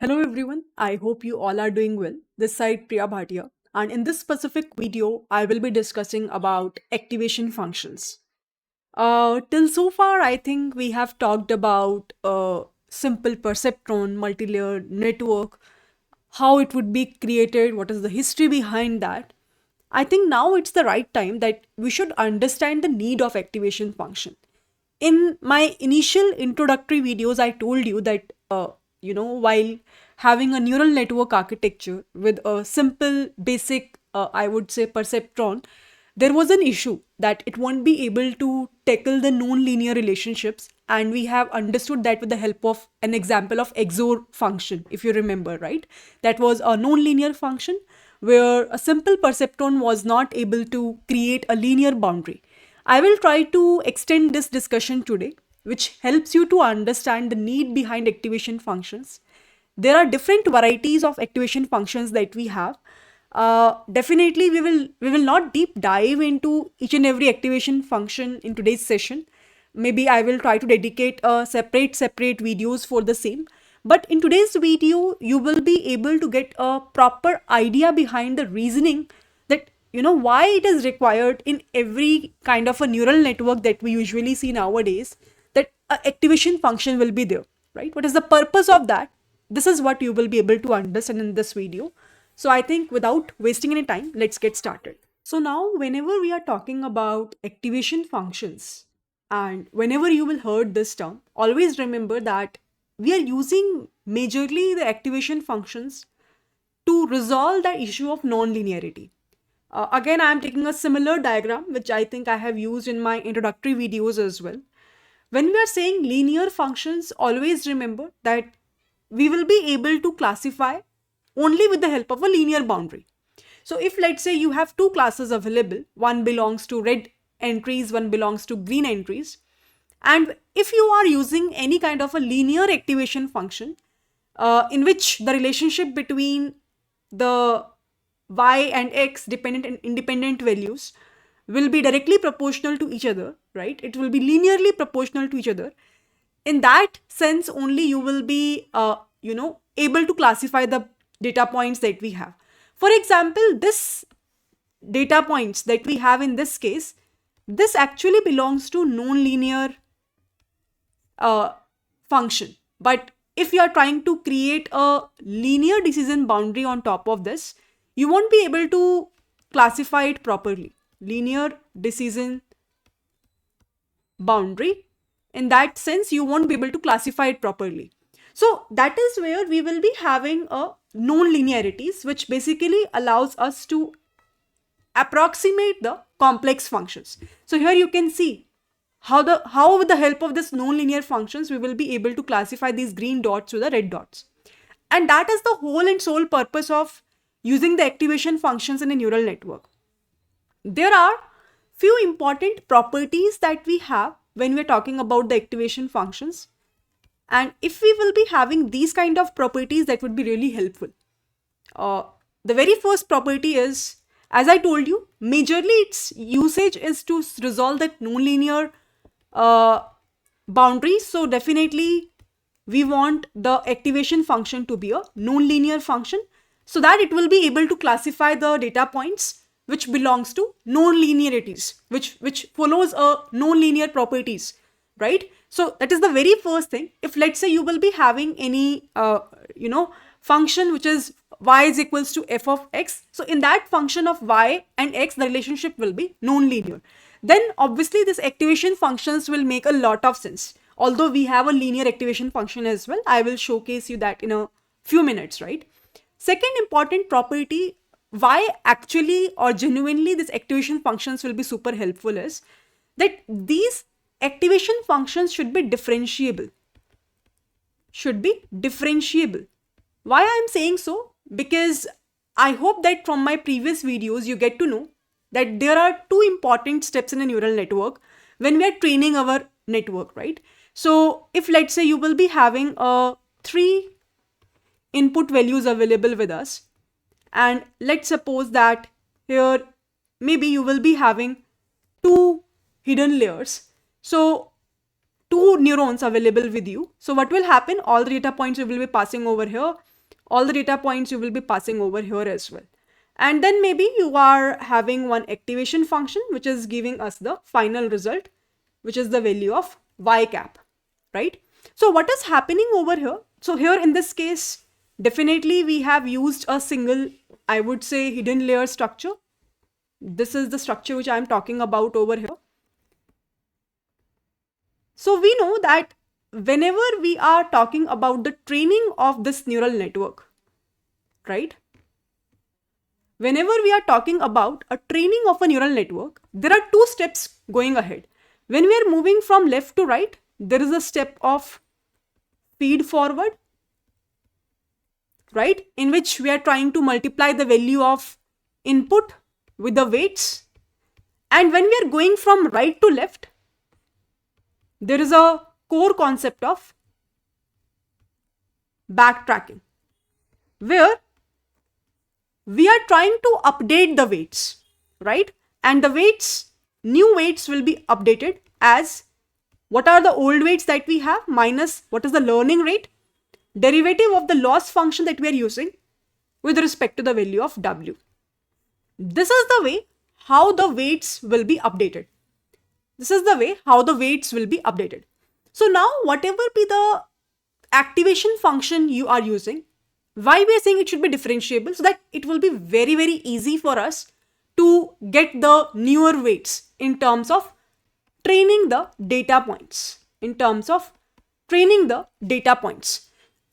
Hello everyone, I hope you all are doing well. This side Priya Bhatia, and in this specific video, I will be discussing about activation functions. Till so far, I think we have talked about simple perceptron multi-layer network, how it would be created, what is the history behind that. I think now it's the right time that we should understand the need of activation function. In my initial introductory videos, I told you that, while having a neural network architecture with a simple, basic, I would say, perceptron, there was an issue that it won't be able to tackle the non-linear relationships. And we have understood that with the help of an example of XOR function, if you remember, right? That was a non-linear function where a simple perceptron was not able to create a linear boundary. I will try to extend this discussion today, which helps you to understand the need behind activation functions. There are different varieties of activation functions that we have. Definitely, we will not deep dive into each and every activation function in today's session. Maybe I will try to dedicate a separate videos for the same. But in today's video, you will be able to get a proper idea behind the reasoning that why it is required in every kind of a neural network that we usually see nowadays, that a activation function will be there, right? What is the purpose of that? This is what you will be able to understand in this video. So I think without wasting any time, let's get started. So now whenever we are talking about activation functions, and whenever you will heard this term, always remember that we are using majorly the activation functions to resolve the issue of non-linearity. Again, I am taking a similar diagram, which I think I have used in my introductory videos as well. When we are saying linear functions, always remember that we will be able to classify only with the help of a linear boundary. So if let's say you have two classes available, one belongs to red entries, one belongs to green entries, and if you are using any kind of a linear activation function, in which the relationship between the y and x dependent and independent values will be directly proportional to each other, right? It will be linearly proportional to each other. In that sense only you will be able to classify the data points that we have. For example, this data points that we have in this case, this actually belongs to non-linear uh, function. But if you are trying to create a linear decision boundary on top of this, you won't be able to classify it properly. Linear decision boundary, in that sense, you won't be able to classify it properly. So that is where we will be having a non-linearities, which basically allows us to approximate the complex functions. So here you can see how with the help of this non-linear functions we will be able to classify these green dots to the red dots. And that is the whole and sole purpose of using the activation functions in a neural network. There are few important properties that we have when we're talking about the activation functions. And if we will be having these kind of properties, that would be really helpful. Uh, the very first property is, as I told you, majorly its usage is to resolve that nonlinear uh, boundaries. So definitely we want the activation function to be a nonlinear function so that it will be able to classify the data points which belongs to non-linearities, which follows a non-linear properties, right? So that is the very first thing. If let's say you will be having any function which is y is equals to f of x, so in that function of y and x the relationship will be non-linear, then obviously this activation functions will make a lot of sense. Although we have a linear activation function as well, I will showcase you that in a few minutes, right? Second important property, why actually or genuinely this activation functions will be super helpful, is that these activation functions should be differentiable. Should be differentiable. Why I am saying so? Because I hope that from my previous videos you get to know that there are two important steps in a neural network when we are training our network, right? So if let's say you will be having three input values available with us, and let's suppose that here maybe you will be having two hidden layers. So two neurons available with you. So what will happen? All the data points you will be passing over here. All the data points you will be passing over here as well. And then maybe you are having one activation function which is giving us the final result, which is the value of y cap, right? So what is happening over here? So here in this case, definitely we have used a single, I would say, hidden layer structure. This is the structure which I am talking about over here. So we know that whenever we are talking about the training of this neural network, right? Whenever we are talking about a training of a neural network, there are two steps going ahead. When we are moving from left to right, there is a step of feed forward, right? In which we are trying to multiply the value of input with the weights. And when we are going from right to left, there is a core concept of backtracking, where we are trying to update the weights, right? And the weights, new weights will be updated as what are the old weights that we have minus what is the learning rate, derivative of the loss function that we are using with respect to the value of w. This is the way how the weights will be updated. This is the way how the weights will be updated. So now whatever be the activation function you are using, why we are saying it should be differentiable, so that it will be very, very easy for us to get the newer weights in terms of training the data points,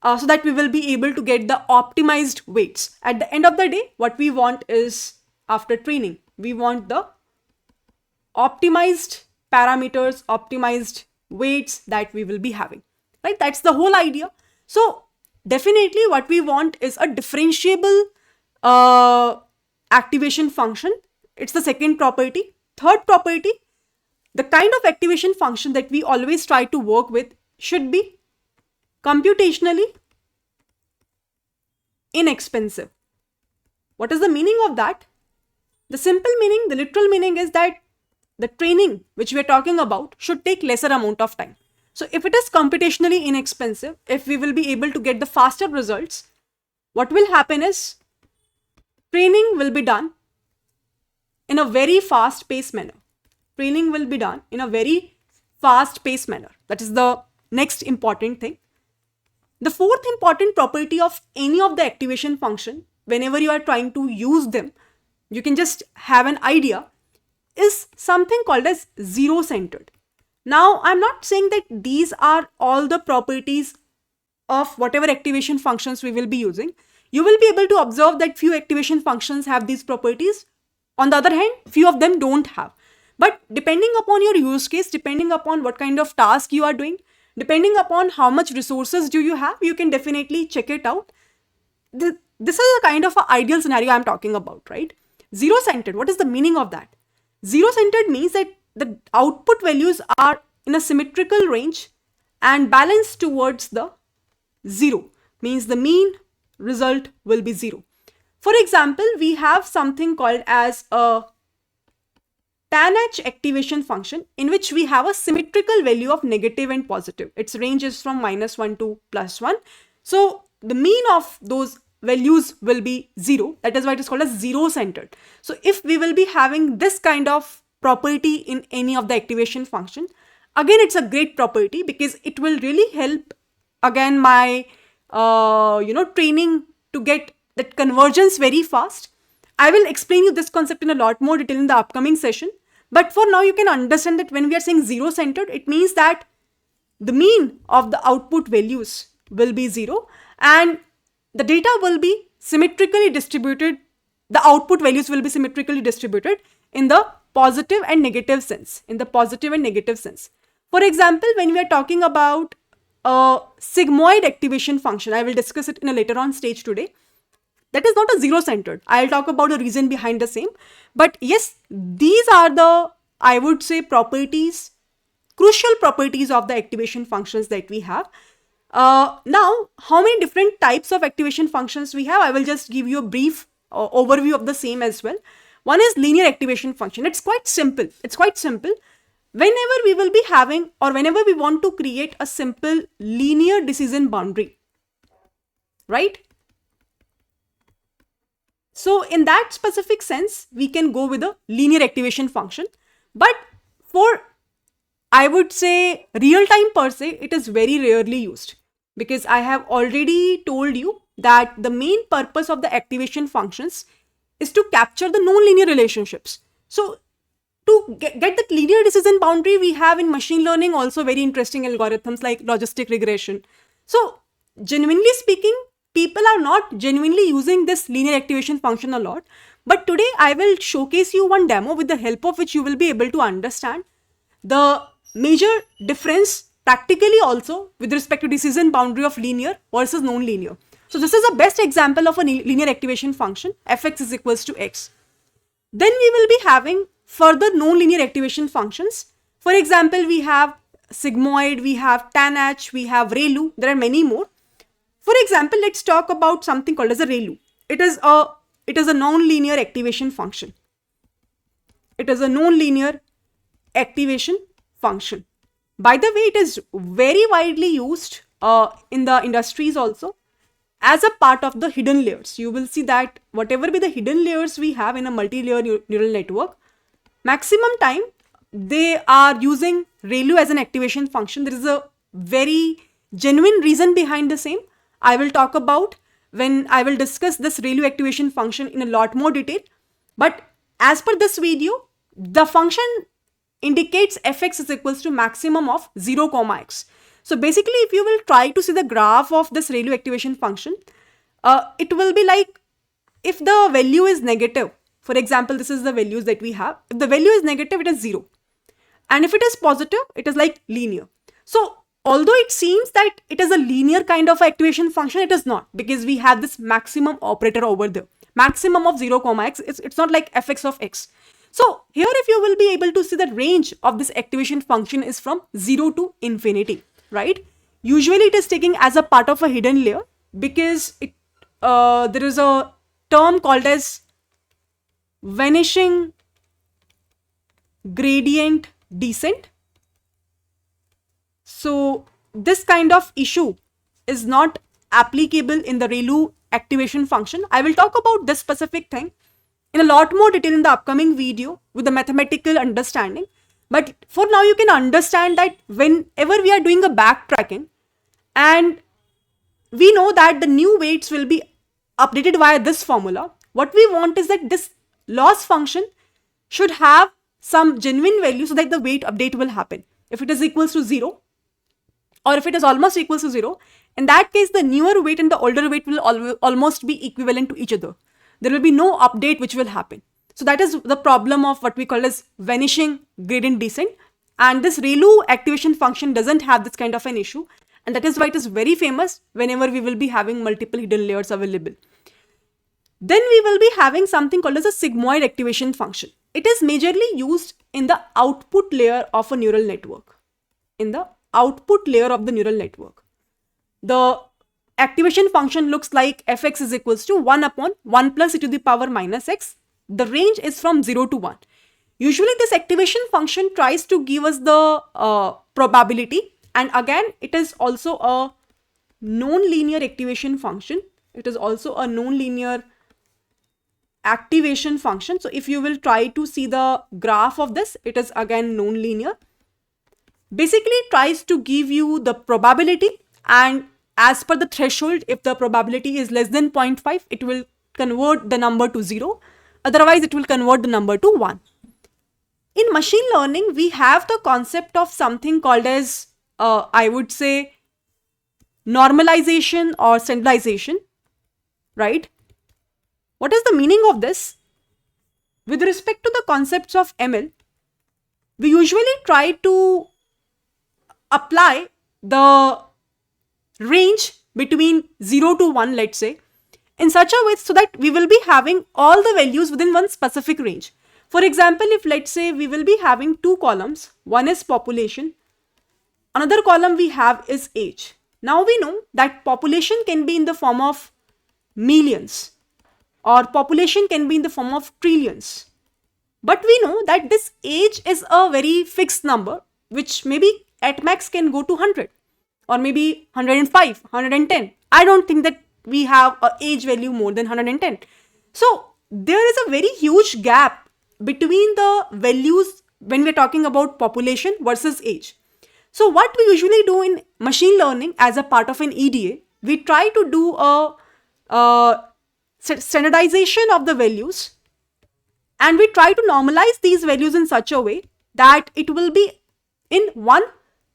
so that we will be able to get the optimized weights. At the end of the day, what we want is, after training, we want the optimized parameters, optimized weights that we will be having, right? That's the whole idea. So definitely what we want is a differentiable activation function. It's the second property. Third property, the kind of activation function that we always try to work with should be computationally inexpensive. What is the meaning of that? The simple meaning, the literal meaning is that the training which we are talking about should take lesser amount of time. So if it is computationally inexpensive, if we will be able to get the faster results, what will happen is training will be done in a very fast-paced manner. That is the next important thing. The fourth important property of any of the activation function, whenever you are trying to use them, you can just have an idea, is something called as zero-centered. Now, I'm not saying that these are all the properties of whatever activation functions we will be using. You will be able to observe that few activation functions have these properties. On the other hand, few of them don't have. But depending upon your use case, depending upon what kind of task you are doing, depending upon how much resources do you have, you can definitely check it out. This is a kind of an ideal scenario I'm talking about, right? Zero-centered, what is the meaning of that? Zero-centered means that the output values are in a symmetrical range and balanced towards the zero, means the mean result will be zero. For example, we have something called as a tanh activation function in which we have a symmetrical value of negative and positive. Its range is from -1 to +1. So the mean of those values will be zero. That is why it is called as zero-centered. So if we will be having this kind of property in any of the activation function, again, it's a great property because it will really help, again, my training to get that convergence very fast. I will explain you this concept in a lot more detail in the upcoming session. But for now, you can understand that when we are saying zero-centered, it means that the mean of the output values will be zero and the data will be symmetrically distributed. The output values will be symmetrically distributed in the positive and negative sense. For example, when we are talking about a sigmoid activation function, I will discuss it in a later on stage today. That is not a zero-centered. I'll talk about the reason behind the same. But yes, these are the, I would say, properties, crucial properties of the activation functions that we have. Now, how many different types of activation functions we have? I will just give you a brief overview of the same as well. One is linear activation function. It's quite simple. whenever we will be having, or whenever we want to create a simple linear decision boundary, right? So in that specific sense, we can go with a linear activation function. But for, I would say, real time per se, it is very rarely used, because I have already told you that the main purpose of the activation functions is to capture the non-linear relationships. So to get the linear decision boundary, we have in machine learning also very interesting algorithms like logistic regression. So genuinely speaking, people are not genuinely using this linear activation function a lot. But today I will showcase you one demo with the help of which you will be able to understand the major difference practically also with respect to decision boundary of linear versus non-linear. So this is a best example of a linear activation function, fx is equals to x. Then we will be having further non-linear activation functions. For example, we have sigmoid, we have tanh, we have ReLU. There are many more. For example, let's talk about something called as a ReLU. It is a non-linear activation function. It is a non-linear activation function. By the way, it is very widely used in the industries also as a part of the hidden layers. You will see that whatever be the hidden layers we have in a multi-layer neural network, maximum time they are using ReLU as an activation function. There is a very genuine reason behind the same. I will talk about when I will discuss this ReLU activation function in a lot more detail. But as per this video, the function indicates fx is equals to maximum of 0, x. So basically, if you will try to see the graph of this ReLU activation function, it will be like if the value is negative, for example, this is the values that we have. If the value is negative, it is 0. And if it is positive, it is like linear. So although it seems that it is a linear kind of activation function, it is not, because we have this maximum operator over there. Maximum of 0, x, it's not like fx of x. So here, if you will be able to see that range of this activation function is from 0 to infinity, right? Usually it is taking as a part of a hidden layer, because there is a term called as vanishing gradient descent. So this kind of issue is not applicable in the ReLU activation function. I will talk about this specific thing in a lot more detail in the upcoming video with the mathematical understanding. But for now, you can understand that whenever we are doing a backtracking and we know that the new weights will be updated via this formula, what we want is that this loss function should have some genuine value so that the weight update will happen. If it is equals to 0, or if it is almost equals to 0, in that case, the newer weight and the older weight will almost be equivalent to each other. There will be no update which will happen. So that is the problem of what we call as vanishing gradient descent. And this ReLU activation function doesn't have this kind of an issue. And that is why it is very famous whenever we will be having multiple hidden layers available. Then we will be having something called as a sigmoid activation function. It is majorly used in the output layer of a neural network. In the output layer of the neural network, the activation function looks like fx is equals to 1 upon 1 plus e to the power minus x. The range is from 0 to 1. Usually this activation function tries to give us the probability, and again it is also a non-linear activation function. It is also a non-linear activation function. So if you will try to see the graph of this, it is again non-linear. Basically it tries to give you the probability, and as per the threshold, if the probability is less than 0.5, it will convert the number to 0. Otherwise, it will convert the number to 1. In machine learning, we have the concept of something called as, I would say, normalization or standardization, right? What is the meaning of this? With respect to the concepts of ML, we usually try to apply the range between 0 to 1, let's say, in such a way so that we will be having all the values within one specific range. For example, if let's say we will be having two columns, one is population, another column we have is age. Now we know that population can be in the form of millions, or population can be in the form of trillions. But we know that this age is a very fixed number, which maybe at max can go to 100 or maybe 105, 110. I don't think that we have a age value more than 110. So there is a very huge gap between the values when we're talking about population versus age. So what we usually do in machine learning as a part of an EDA, we try to do a standardization of the values, and we try to normalize these values in such a way that it will be in one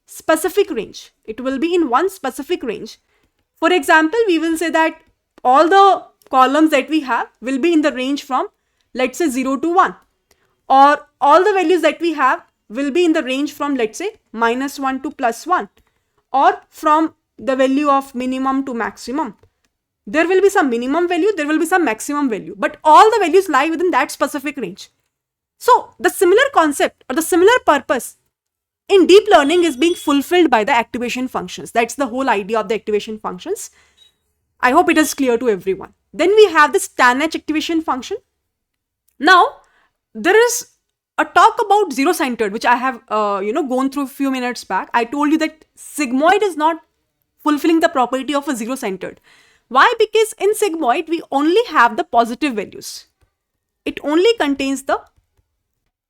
specific range. It will be in one specific range. For example, we will say that all the columns that we have will be in the range from, let's say, 0 to 1, or all the values that we have will be in the range from, let's say, -1 to +1, or from the value of minimum to maximum. There will be some minimum value, there will be some maximum value, but all the values lie within that specific range. So the similar concept or the similar purpose in deep learning is being fulfilled by the activation functions. That's the whole idea of the activation functions. I hope it is clear to everyone. Then we have this tanh activation function. Now, there is a talk about zero-centered, which I have gone through a few minutes back. I told you that sigmoid is not fulfilling the property of a zero-centered. Why? Because in sigmoid, we only have the positive values. It only contains the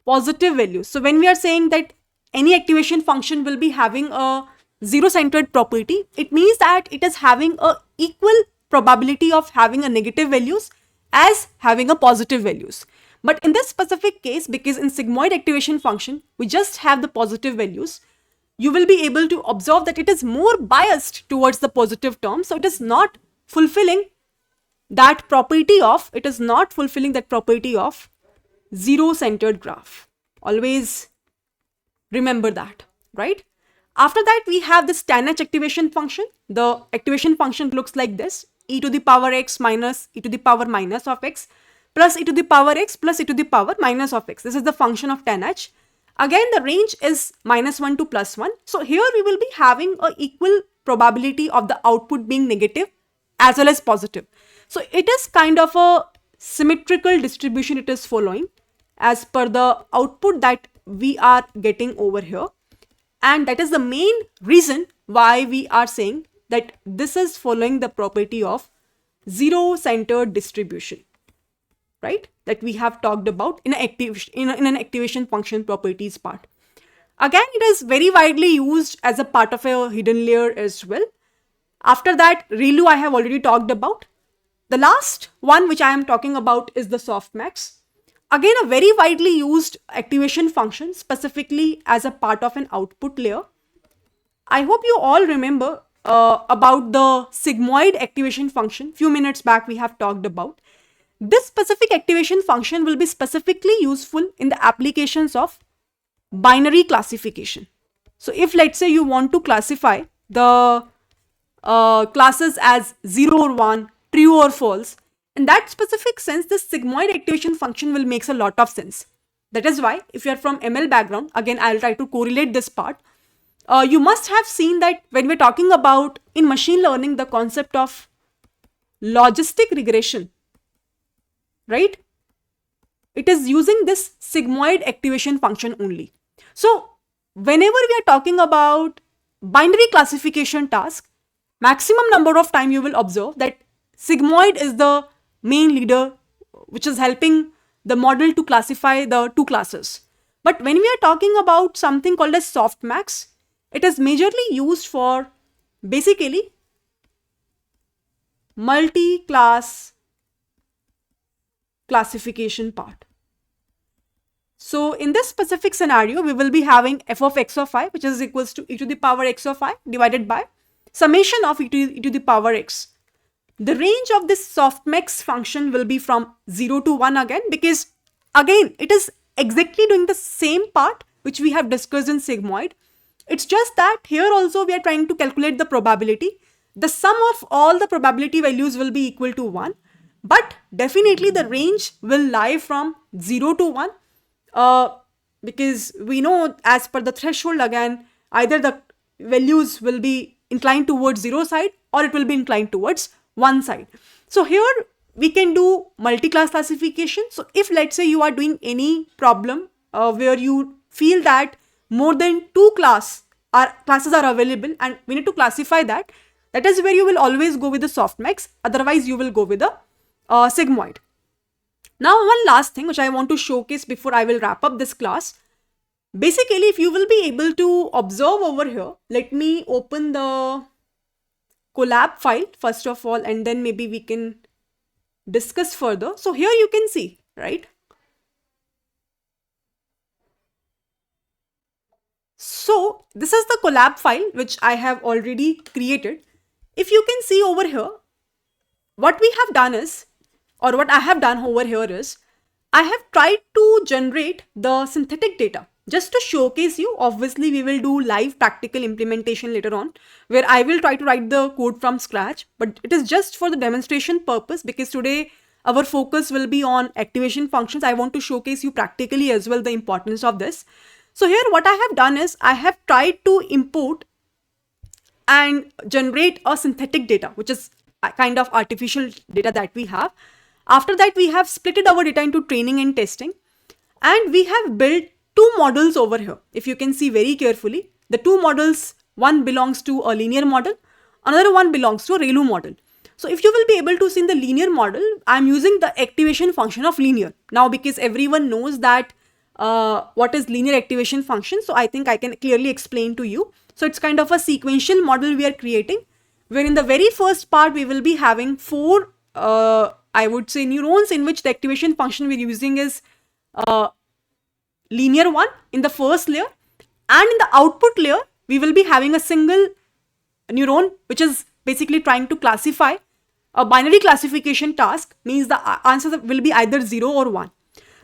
positive values. So when we are saying that any activation function will be having a zero-centered property, it means that it is having a equal probability of having a negative values as having a positive values. But in this specific case, because in sigmoid activation function, we just have the positive values, you will be able to observe that it is more biased towards the positive term. So it is not fulfilling that property of, zero-centered graph. Always remember that, right? After that, we have this tanh activation function. The activation function looks like this: e to the power x minus e to the power minus of x plus e to the power x plus e to the power minus of x. This is the function of tanh. Again, the range is -1 to +1. So here we will be having an equal probability of the output being negative as well as positive. So it is kind of a symmetrical distribution it is following as per the output that we are getting over here. And that is the main reason why we are saying that this is following the property of zero-centered distribution, right? That we have talked about in an activation function properties part. Again, it is very widely used as a part of a hidden layer as well. After that, ReLU I have already talked about. The last one which I am talking about is the softmax. Again, a very widely used activation function, specifically as a part of an output layer. I hope you all remember about the sigmoid activation function. Few minutes back we have talked about. This specific activation function will be specifically useful in the applications of binary classification. So if, let's say, you want to classify the classes as 0 or 1, true or false, in that specific sense, this sigmoid activation function will make a lot of sense. That is why, if you are from ML background, again, I'll try to correlate this part. You must have seen that when we're talking about in machine learning, the concept of logistic regression, right? It is using this sigmoid activation function only. So whenever we are talking about binary classification task, maximum number of time you will observe that sigmoid is the main leader which is helping the model to classify the two classes. But when we are talking about something called as softmax, it is majorly used for basically multi-class classification part. So in this specific scenario, we will be having f of x of I, which is equals to e to the power x of I divided by summation of e to the power x. The range of this softmax function will be from 0 to 1 again, because again, it is exactly doing the same part which we have discussed in sigmoid. It's just that here also we are trying to calculate the probability. The sum of all the probability values will be equal to 1. But definitely the range will lie from 0 to 1 because we know as per the threshold, again, either the values will be inclined towards 0 side or it will be inclined towards 1 side. So here we can do multi-class classification. So if let's say you are doing any problem where you feel that more than two classes are available and we need to classify that, that is where you will always go with the softmax. Otherwise, you will go with the sigmoid. Now, one last thing which I want to showcase before I will wrap up this class. Basically, if you will be able to observe over here, let me open the Colab file first of all, and then maybe we can discuss further. So here you can see, right? So this is the Colab file which I have already created. If you can see over here, what we have done is, or what I have done over here is, I have tried to generate the synthetic data just to showcase you. Obviously, we will do live practical implementation later on where I will try to write the code from scratch, but it is just for the demonstration purpose because today our focus will be on activation functions. I want to showcase you practically as well the importance of this. So here what I have done is I have tried to import and generate a synthetic data, which is a kind of artificial data that we have. After that, we have splitted our data into training and testing, and we have built two models over here. If you can see very carefully, the two models, one belongs to a linear model, another one belongs to a ReLU model. So if you will be able to see in the linear model, I'm using the activation function of linear. Now, because everyone knows that what is linear activation function, so I think I can clearly explain to you. So it's kind of a sequential model we are creating, where in the very first part, we will be having four I would say neurons in which the activation function we're using is linear one in the first layer, and in the output layer we will be having a single neuron which is basically trying to classify a binary classification task, means the answer will be either 0 or 1.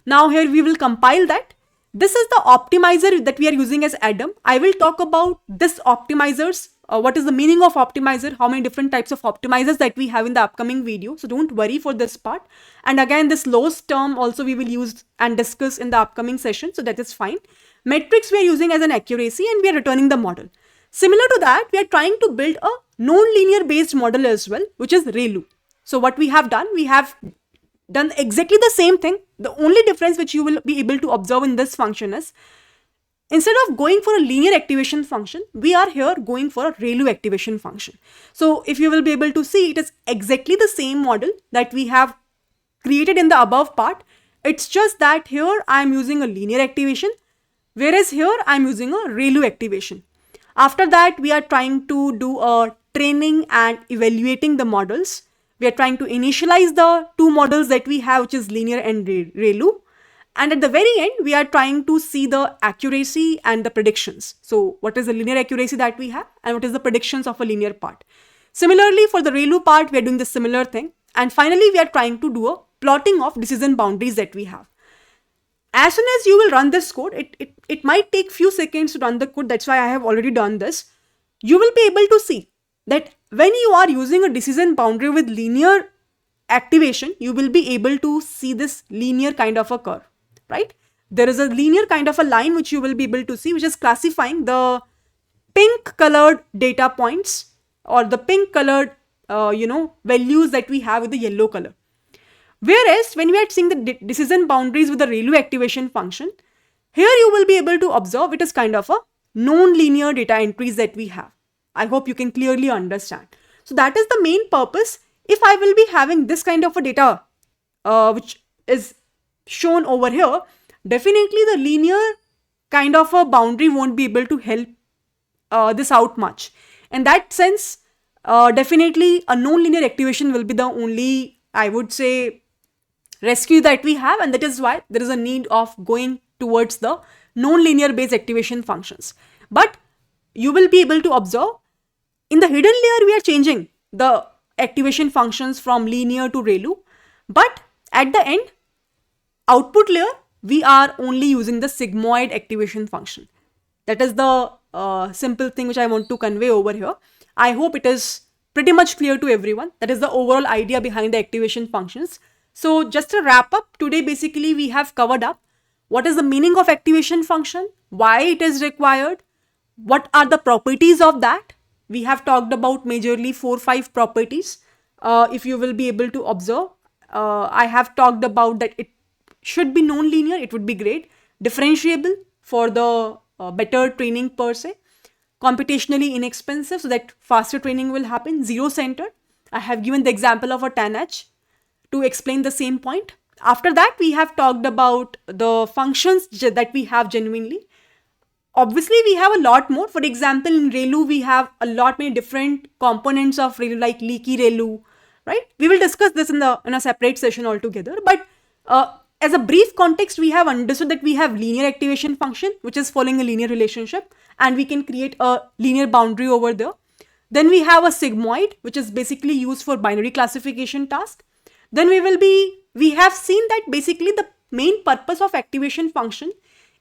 Now here we will compile that. This is the optimizer that we are using as Adam. I will talk about this optimizers, what is the meaning of optimizer, how many different types of optimizers that we have in the upcoming video. So don't worry for this part. And again, this loss term also we will use and discuss in the upcoming session. So that is fine. Metrics we are using as an accuracy, and we are returning the model. Similar to that, we are trying to build a non-linear based model as well, which is ReLU. So what we have done exactly the same thing. The only difference which you will be able to observe in this function is, instead of going for a linear activation function, we are here going for a ReLU activation function. So if you will be able to see, it is exactly the same model that we have created in the above part. It's just that here I am using a linear activation, whereas here I am using a ReLU activation. After that, we are trying to do a training and evaluating the models. We are trying to initialize the two models that we have, which is linear and ReLU. And at the very end, we are trying to see the accuracy and the predictions. So what is the linear accuracy that we have and what is the predictions of a linear part. Similarly, for the ReLU part, we are doing the similar thing. And finally, we are trying to do a plotting of decision boundaries that we have. As soon as you will run this code, it might take few seconds to run the code. That's why I have already done this. You will be able to see that when you are using a decision boundary with linear activation, you will be able to see this linear kind of a curve, right? There is a linear kind of a line which you will be able to see, which is classifying the pink colored data points or the pink colored, values that we have with the yellow color. Whereas when we are seeing the decision boundaries with the ReLU activation function, here you will be able to observe it is kind of a non-linear data entries that we have. I hope you can clearly understand. So that is the main purpose. If I will be having this kind of a data, which is shown over here, definitely the linear kind of a boundary won't be able to help this out much. In that sense, definitely a non-linear activation will be the only, I would say, rescue that we have, and that is why there is a need of going towards the non-linear based activation functions. But you will be able to observe in the hidden layer we are changing the activation functions from linear to ReLU, but at the end output layer we are only using the sigmoid activation function. That is the simple thing which I want to convey over here. I hope it is pretty much clear to everyone. That is the overall idea behind the activation functions. So just to wrap up, today basically we have covered up what is the meaning of activation function, why it is required, what are the properties of that. We have talked about majorly 4-5 properties. If you will be able to observe, I have talked about that it should be non-linear, it would be great. Differentiable for the better training per se. Computationally inexpensive so that faster training will happen. Zero-centered. I have given the example of a 10H to explain the same point. After that, we have talked about the functions that we have genuinely. Obviously, we have a lot more. For example, in ReLU, we have a lot many different components of ReLU, like leaky ReLU, right? We will discuss this in a separate session altogether. But as a brief context, we have understood that we have linear activation function, which is following a linear relationship, and we can create a linear boundary over there. Then we have a sigmoid, which is basically used for binary classification task. Then we have seen that basically the main purpose of activation function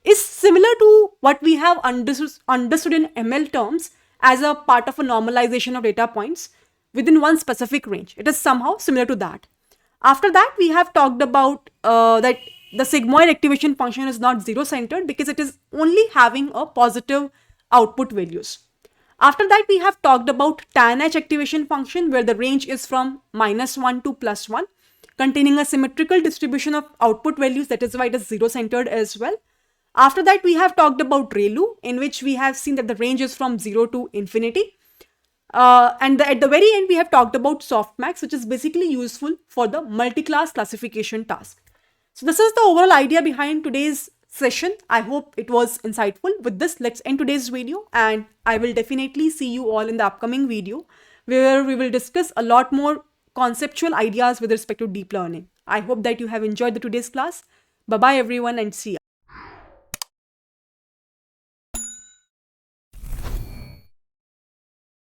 is similar to what we have understood in ML terms as a part of a normalization of data points within one specific range. It is somehow similar to that. After that, we have talked about that the sigmoid activation function is not zero-centered because it is only having a positive output values. After that, we have talked about tan H activation function where the range is from -1 to +1, containing a symmetrical distribution of output values. That is why it is zero-centered as well. After that, we have talked about ReLU, in which we have seen that the range is from 0 to infinity. And at the very end, we have talked about softmax, which is basically useful for the multi-class classification task. So this is the overall idea behind today's session. I hope it was insightful. With this, let's end today's video, and I will definitely see you all in the upcoming video where we will discuss a lot more conceptual ideas with respect to deep learning. I hope that you have enjoyed the today's class. Bye-bye everyone and see ya.